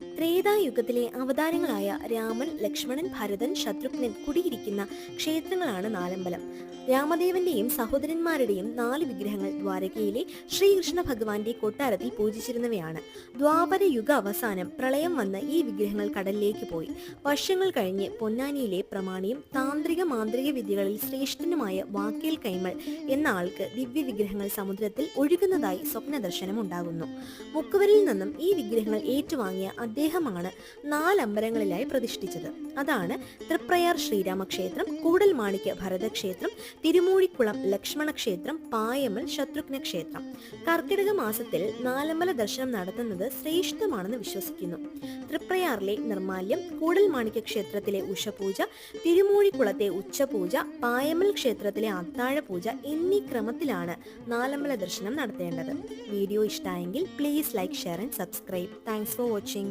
ത്രേതായുഗത്തിലെ അവതാരങ്ങളായ രാമൻ, ലക്ഷ്മണൻ, ഭരതൻ, ശത്രുഘ്നൻ കുടിയിരിക്കുന്ന ക്ഷേത്രങ്ങളാണ് നാലമ്പലം. രാമദേവന്റെയും സഹോദരന്മാരുടെയും 4 വിഗ്രഹങ്ങൾ ദ്വാരകയിലെ ശ്രീകൃഷ്ണ ഭഗവാന്റെ കൊട്ടാരത്തിൽ പൂജിച്ചിരുന്നവയാണ്. ദ്വാപര യുഗ അവസാനം പ്രളയം വന്ന് ഈ വിഗ്രഹങ്ങൾ കടലിലേക്ക് പോയി. വർഷങ്ങൾ കഴിഞ്ഞ് പൊന്നാനിയിലെ പ്രമാണിയും താന്ത്രിക മാന്ത്രിക വിദ്യകളിൽ ശ്രേഷ്ഠനുമായ വാക്കേൽ കൈമൾ എന്ന ആൾക്ക് ദിവ്യ വിഗ്രഹങ്ങൾ സമുദ്രത്തിൽ ഒഴുകുന്നതായി സ്വപ്നദർശനം ഉണ്ടാകുന്നു. മുക്കുവരിൽ നിന്നും ഈ വിഗ്രഹങ്ങൾ ഏറ്റുവാങ്ങിയ അദ്ദേഹമാണ് 4 അമ്പലങ്ങളിലായി പ്രതിഷ്ഠിച്ചത്. അതാണ് തൃപ്രയാർ ശ്രീരാമക്ഷേത്രം, കൂടൽമാണിക്യ ഭരതക്ഷേത്രം, തിരുമൂഴിക്കുളം ലക്ഷ്മണ ക്ഷേത്രം, പായമൽ ശത്രുഘ്ന ക്ഷേത്രം. കർക്കിടക മാസത്തിൽ നാലമ്പല ദർശനം നടത്തുന്നത് ശ്രേഷ്ഠമാണെന്ന് വിശ്വസിക്കുന്നു. തൃപ്രയാറിലെ നിർമാല്യം, കൂടൽമാണിക്യ ക്ഷേത്രത്തിലെ ഉഷപൂജ, തിരുമൂഴിക്കുളത്തെ ഉച്ചപൂജ, പായമൽ ക്ഷേത്രത്തിലെ അത്താഴപൂജ എന്നീ ക്രമത്തിലാണ് നാലമ്പല ദർശനം നടത്തേണ്ടത്. വീഡിയോ ഇഷ്ടമായെങ്കിൽ please like, share and subscribe. Thanks for watching.